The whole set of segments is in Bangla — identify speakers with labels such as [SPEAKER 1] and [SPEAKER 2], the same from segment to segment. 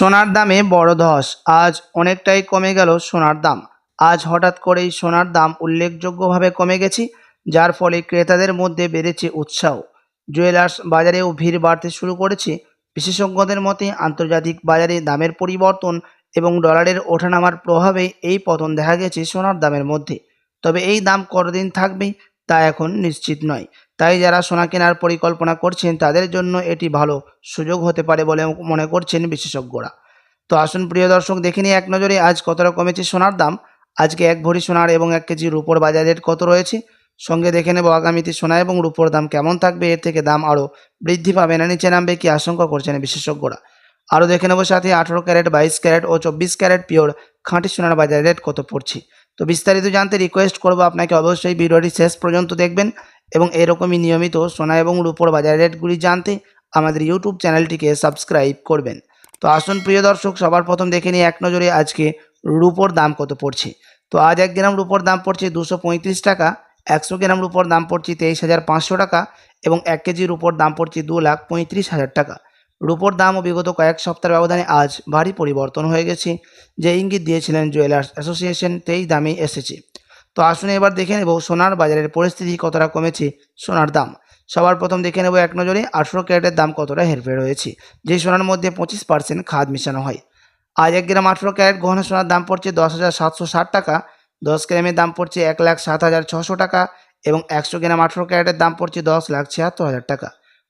[SPEAKER 1] সোনার দামে বড় ধস, আজ অনেকটাই কমে গেল সোনার দাম। আজ হঠাৎ করেই সোনার দাম উল্লেখযোগ্যভাবে কমে গেছে, যার ফলে ক্রেতাদের মধ্যে বেড়েছে উৎসাহ। জুয়েলার্স বাজারেও ভিড় বাড়তে শুরু করেছে। বিশেষজ্ঞদের মতে আন্তর্জাতিক বাজারে দামের পরিবর্তন এবং ডলারের ওঠানামার প্রভাবে এই পতন দেখা গেছে সোনার দামের মধ্যে। তবে এই দাম কতদিন থাকবে তা এখন নিশ্চিত নয়। তাই যারা সোনা কেনার পরিকল্পনা করছেন তাদের জন্য এটি ভালো সুযোগ হতে পারে বলে মনে করছেন বিশেষজ্ঞরা। তো আসুন প্রিয় দর্শক, দেখে নিই এক নজরে আজ কতটা কমেছে সোনার দাম। আজকে এক ভরি সোনার এবং 1 কেজি রূপোর বাজার রেট কত রয়েছে, সঙ্গে দেখে নেব আগামীতে সোনা এবং রূপোর দাম কেমন থাকবে, এর থেকে দাম আরও বৃদ্ধি পাবে না নিচে নামবে কি আশঙ্কা করছেন বিশেষজ্ঞরা। আরও দেখে নেব সাথে 18 ক্যারেট, 22 ক্যারেট ও 24 ক্যারেট পিওর খাঁটি সোনার বাজার রেট কত পড়ছে। তো বিস্তারিত জানতে রিকোয়েস্ট করব আপনাকে অবশ্যই ভিডিওটি শেষ পর্যন্ত দেখবেন এবং এরকমই নিয়মিত সোনা এবং রূপোর বাজার রেটগুলি জানতে আমাদের ইউটিউব চ্যানেলটিকে সাবস্ক্রাইব করবেন। তো আসুন প্রিয় দর্শক, সবার প্রথম দেখে নিই এক নজরে আজকে রূপোর দাম কত পড়ছে। তো আজ 1 গ্রাম রূপোর দাম পড়ছে 235 টাকা, 100 গ্রাম রূপোর দাম পড়ছে 23,500 টাকা এবং 1 কেজি রূপোর দাম পড়ছে 2,35,000 টাকা। রূপোর দামও বিগত কয়েক সপ্তাহের ব্যবধানে আজ ভারী পরিবর্তন হয়ে গেছে, যে ইঙ্গিত দিয়েছিলেন জুয়েলার্স অ্যাসোসিয়েশন সেই দামেই এসেছে। তো আসুন এবার দেখে নেব সোনার বাজারের পরিস্থিতি কতটা কমেছে সোনার দাম। সবার প্রথম দেখে নেব এক নজরে 18 ক্যারেটের দাম কতটা হেরফের হয়েছে, যে সোনার মধ্যে 25% খাদ মেশানো হয়। আজ 1 গ্রাম 18 ক্যারেট গহনা সোনার দাম পড়ছে 10,760 টাকা, 10 গ্রামের দাম পড়ছে 1,07,600 টাকা এবং 100 গ্রাম 18 ক্যারেটের দাম পড়ছে 10,76,000 টাকা।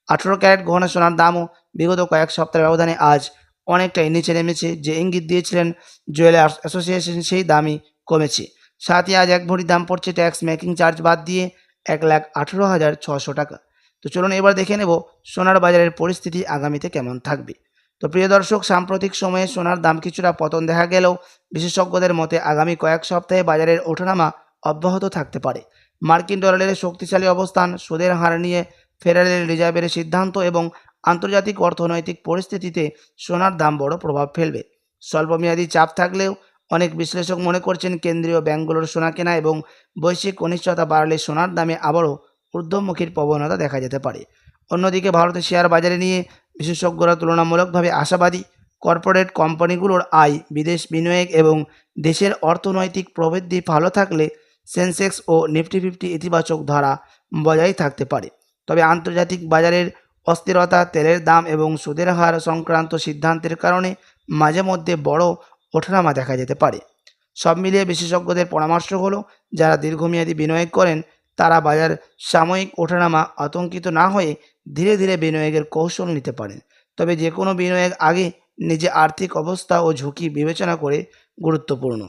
[SPEAKER 1] 18 ক্যারেট গহনা সোনার দামও বিগত কয়েক সপ্তাহের ব্যবধানে আজ অনেকটাই নিচে নেমেছে, যে ইঙ্গিত দিয়েছিলেন জুয়েলার্স অ্যাসোসিয়েশন সেই দামই কমেছে। সাথে আজ এক ভরির দাম পড়ছে ট্যাক্স মেকিং চার্জ বাদ দিয়ে 1,18,600 টাকা। তো চলুন এবার দেখে নেব সোনার বাজারের পরিস্থিতি আগামীতে কেমন থাকবে। তো প্রিয় দর্শক, সাম্প্রতিক সময়ে সোনার দাম কিছুটা পতন দেখা গেলেও বিশেষজ্ঞদের মতে আগামী কয়েক সপ্তাহে বাজারের ওঠানামা অব্যাহত থাকতে পারে। মার্কিন ডলারের শক্তিশালী অবস্থান, সুদের হার নিয়ে ফেডারেল রিজার্ভের সিদ্ধান্ত এবং আন্তর্জাতিক অর্থনৈতিক পরিস্থিতিতে সোনার দাম বড় প্রভাব ফেলবে। স্বল্পমেয়াদী চাপ থাকলেও অনেক বিশ্লেষক মনে করছেন কেন্দ্রীয় ব্যাংকগুলোর সোনা কেনা এবং বৈশ্বিক অনিশ্চয়তা বাড়লে সোনার দামে আবারও ঊর্ধ্বমুখীর প্রবণতা দেখা যেতে পারে। অন্যদিকে ভারতের শেয়ার বাজারে নিয়ে বিশেষজ্ঞরা তুলনামূলকভাবে আশাবাদী। কর্পোরেট কোম্পানিগুলোর আয়, বিদেশ বিনিয়োগ এবং দেশের অর্থনৈতিক প্রবৃদ্ধি ভালো থাকলে সেন্সেক্স ও নিফটি 50 ইতিবাচক ধারা বজায় থাকতে পারে। তবে আন্তর্জাতিক বাজারের অস্থিরতা, তেলের দাম এবং সুদের হার সংক্রান্ত সিদ্ধান্তের কারণে মাঝে মধ্যে বড় ওঠানামা দেখা যেতে পারে। সব মিলিয়ে বিশেষজ্ঞদের পরামর্শ হলো, যারা দীর্ঘমেয়াদী বিনিয়োগ করেন তারা বাজার সাময়িক ওঠানামা আতঙ্কিত না হয়ে ধীরে ধীরে বিনিয়োগের কৌশল নিতে পারেন। তবে যে কোনো বিনিয়োগ আগে নিজের আর্থিক অবস্থা ও ঝুঁকি বিবেচনা করে গুরুত্বপূর্ণ।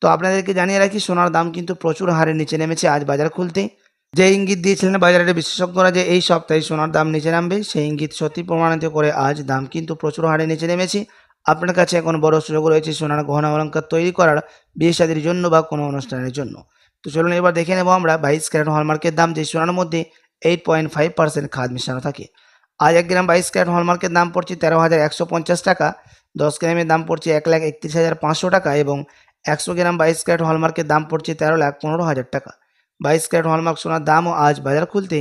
[SPEAKER 1] তো আপনাদেরকে জানিয়ে রাখি, সোনার দাম কিন্তু প্রচুর হারে নিচে নেমেছে আজ বাজার খুলতেই। যে ইঙ্গিত দিয়েছিলেন বাজারের বিশেষজ্ঞরা যে এই সপ্তাহে সোনার দাম নিচে নামবে, সেই ইঙ্গিত সত্যি প্রমাণিত করে আজ দাম কিন্তু প্রচুর হারে নিচে নেমেছে। আপনার কাছে এখন বড় সুযোগ রয়েছে সোনার গহনা অলংকার তৈরি করার, বিয়ে শাদীর জন্য বা কোনো অনুষ্ঠানের জন্য। তো চলুন এবার দেখে নেব আমরা 22 ক্যারেট হলমার্কের দাম, যে সোনার মধ্যে 8.5% খাদ মেশানো থাকে। আজ 1 গ্রাম 22 ক্যারেট হলমার্কের দাম পড়ছে 13,150 টাকা, 10 গ্রামের দাম পড়ছে 1,31,500 টাকা এবং 100 গ্রাম 22 ক্যারেট হলমার্কের দাম পড়ছে 13,15,000 টাকা। 22 ক্যারেট হলমার্ক সোনার দামও আজ বাজার খুলতে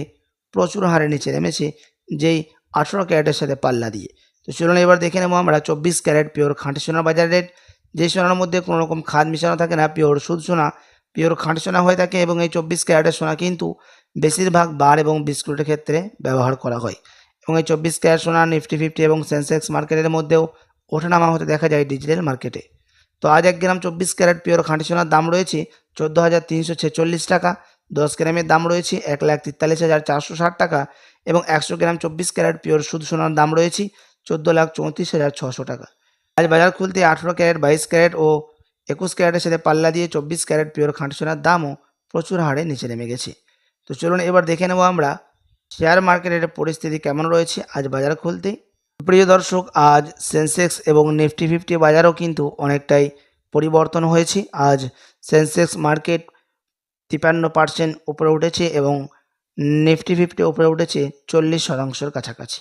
[SPEAKER 1] প্রচুর হারে নিচে নেমেছে, যেই 18 ক্যারেটের সাথে পাল্লা দিয়ে। তো চলুন এবার দেখে নেব আমরা 24 ক্যারেট পিওর খাঁটি সোনার বাজার রেট, যে সোনার মধ্যে কোনো রকম খাদ মেশানো থাকে না, পিওর শুদ্ধ সোনা, পিওর খাঁটি সোনা হয়ে থাকে এবং এই 24 ক্যারেটের সোনা কিন্তু বেশিরভাগ বার এবং বিস্কুটের ক্ষেত্রে ব্যবহার করা হয়। এবং এই 24 ক্যারেট সোনা নিফটি 50 এবং সেন্সেক্স মার্কেটের মধ্যেও ওঠানামা হতে দেখা যায় ডিজিটাল মার্কেটে। তো আজ 1 গ্রাম 24 ক্যারেট পিওর খাঁটি সোনার দাম রয়েছে 14,346 টাকা, 10 গ্রামের দাম রয়েছে 1,43,460 টাকা এবং 100 গ্রাম 24 ক্যারেট পিওর শুদ্ধ সোনার দাম রয়েছে 14,34,600 টাকা। আজ বাজার খুলতে 18 ক্যারেট, 22 ক্যারেট ও 21 ক্যারেটের সাথে পাল্লা দিয়ে 24 ক্যারেট পিওর খাঁটি সোনার দামও প্রচুর হারে নিচে নেমে গেছে। তো চলুন এবার দেখে নেব আমরা শেয়ার মার্কেটের পরিস্থিতি কেমন রয়েছে আজ বাজার খুলতেই। প্রিয় দর্শক, আজ সেন্সেক্স এবং নিফটি 50 বাজারও কিন্তু অনেকটাই পরিবর্তন হয়েছে। আজ সেন্সেক্স মার্কেট 53% উপরে উঠেছে এবং নিফটি 50 উপরে উঠেছে 40% কাছাকাছি।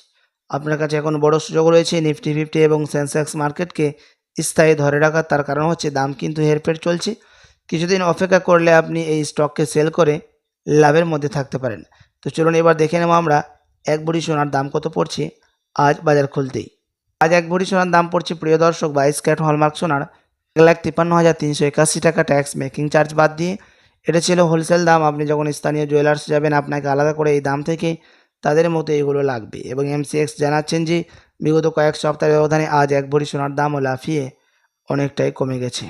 [SPEAKER 1] আপনার কাছে এখন বড় সুযোগ রয়েছে নিফটি 50 এবং সেন্সেক্স মার্কেটকে স্থায়ী ধরে রাখার। তার কারণ হচ্ছে দাম কিন্তু হেরফের চলছে। কিছুদিন অপেক্ষা করলে আপনি এই স্টককে সেল করে লাভের মধ্যে থাকতে পারেন। তো চলুন এবার দেখে নেব আমরা এক ভরি সোনার দাম কত পড়ছে আজ বাজার খুলতেই। আজ এক ভরি সোনার দাম পড়ছে প্রিয় দর্শক 22 ক্যারেট হলমার্ক সোনার 1,53,381 টাকা ট্যাক্স মেকিং চার্জ বাদ দিয়ে। এটা ছিল হোলসেল দাম। আপনি যখন স্থানীয় জুয়েলার্স যাবেন আপনাকে আলাদা করে এই দাম থেকে তাদের মতো এগুলো লাগবে। এবং এমসিএক্স জানাচ্ছেন যে বিগত কয়েক সপ্তাহের ব্যবধানে আজ এক ভরি সোনার দামও লাফিয়ে অনেকটাই কমে গেছে।